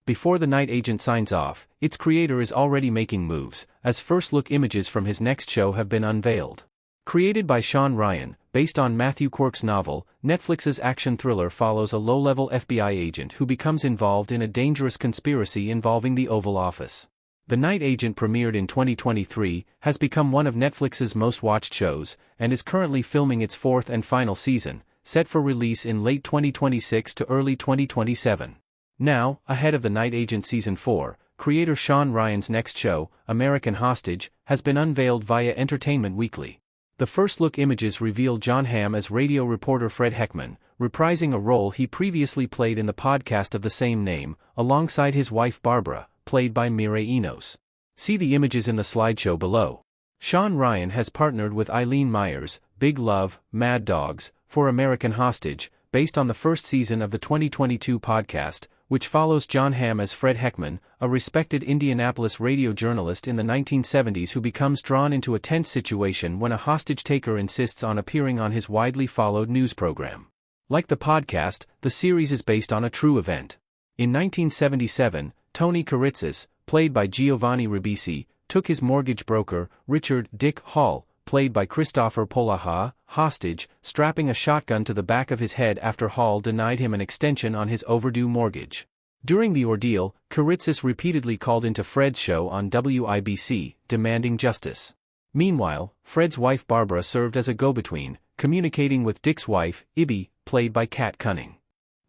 Before the night agent signs off, its creator is already making moves, as first-look images from his next show have been unveiled. Created by Shawn Ryan, based on Matthew Quirk's novel, Netflix's action thriller follows a low-level FBI agent who becomes involved in a dangerous conspiracy involving the Oval Office. The Night Agent premiered in 2023, has become one of Netflix's most-watched shows, and is currently filming its fourth and final season, set for release in late 2026 to early 2027. Now, ahead of The Night Agent Season 4, creator Shawn Ryan's next show, American Hostage, has been unveiled via Entertainment Weekly. The first-look images reveal Jon Hamm as radio reporter Fred Heckman, reprising a role he previously played in the podcast of the same name, alongside his wife Barbara, played by Mireille Enos. See the images in the slideshow below. Shawn Ryan has partnered with Eileen Myers, Big Love, Mad Dogs, for American Hostage, based on the first season of the 2022 podcast, which follows Jon Hamm as Fred Heckman, a respected Indianapolis radio journalist in the 1970s who becomes drawn into a tense situation when a hostage-taker insists on appearing on his widely followed news program. Like the podcast, the series is based on a true event. In 1977, Tony Kuritzis, played by Giovanni Ribisi, took his mortgage broker, Richard Dick Hall, played by Christopher Polaha, hostage, strapping a shotgun to the back of his head after Hall denied him an extension on his overdue mortgage. During the ordeal, Kuritzis repeatedly called into Fred's show on WIBC, demanding justice. Meanwhile, Fred's wife Barbara served as a go-between, communicating with Dick's wife, Ibby, played by Kat Cunning.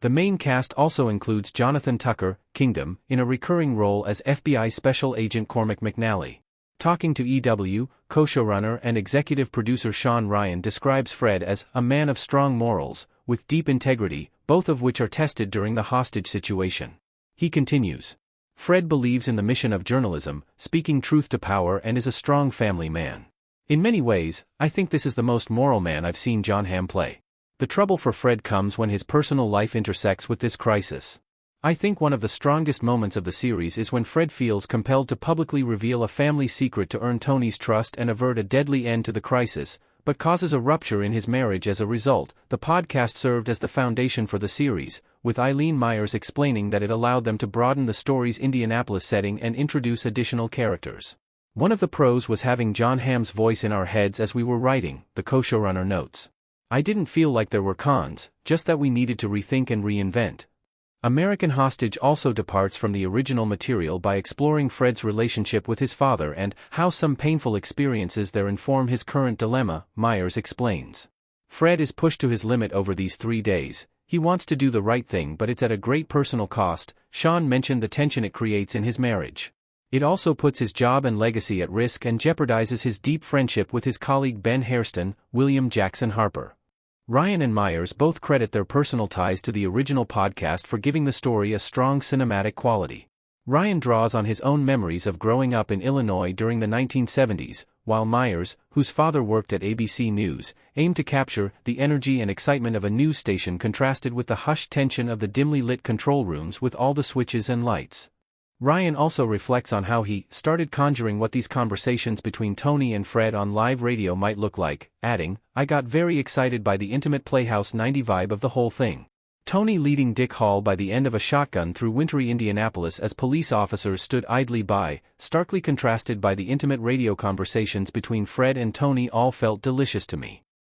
The main cast also includes Jonathan Tucker, Kingdom, in a recurring role as FBI Special Agent Cormac McNally. Talking to EW, co-showrunner and executive producer Shawn Ryan describes Fred as a man of strong morals, with deep integrity, both of which are tested during the hostage situation. He continues, Fred believes in the mission of journalism, speaking truth to power, and is a strong family man. In many ways, I think this is the most moral man I've seen Jon Hamm play. The trouble for Fred comes when his personal life intersects with this crisis. I think one of the strongest moments of the series is when Fred feels compelled to publicly reveal a family secret to earn Tony's trust and avert a deadly end to the crisis, but causes a rupture in his marriage as a result. The podcast served as the foundation for the series, with Eileen Myers explaining that it allowed them to broaden the story's Indianapolis setting and introduce additional characters. One of the pros was having Jon Hamm's voice in our heads as we were writing, the co-showrunner notes. I didn't feel like there were cons, just that we needed to rethink and reinvent. American Hostage also departs from the original material by exploring Fred's relationship with his father and how some painful experiences there inform his current dilemma, Myers explains. Fred is pushed to his limit over these 3 days. He wants to do the right thing, but it's at a great personal cost. Shawn mentioned the tension it creates in his marriage. It also puts his job and legacy at risk and jeopardizes his deep friendship with his colleague Ben Hairston, William Jackson Harper. Ryan and Myers both credit their personal ties to the original podcast for giving the story a strong cinematic quality. Ryan draws on his own memories of growing up in Illinois during the 1970s, while Myers, whose father worked at ABC News, aimed to capture the energy and excitement of a news station contrasted with the hushed tension of the dimly lit control rooms with all the switches and lights. Ryan also reflects on how he started conjuring what these conversations between Tony and Fred on live radio might look like, adding, I got very excited by the intimate Playhouse 90 vibe of the whole thing. Tony leading Dick Hall by the end of a shotgun through wintry Indianapolis as police officers stood idly by, starkly contrasted by the intimate radio conversations between Fred and Tony, all felt delicious to me.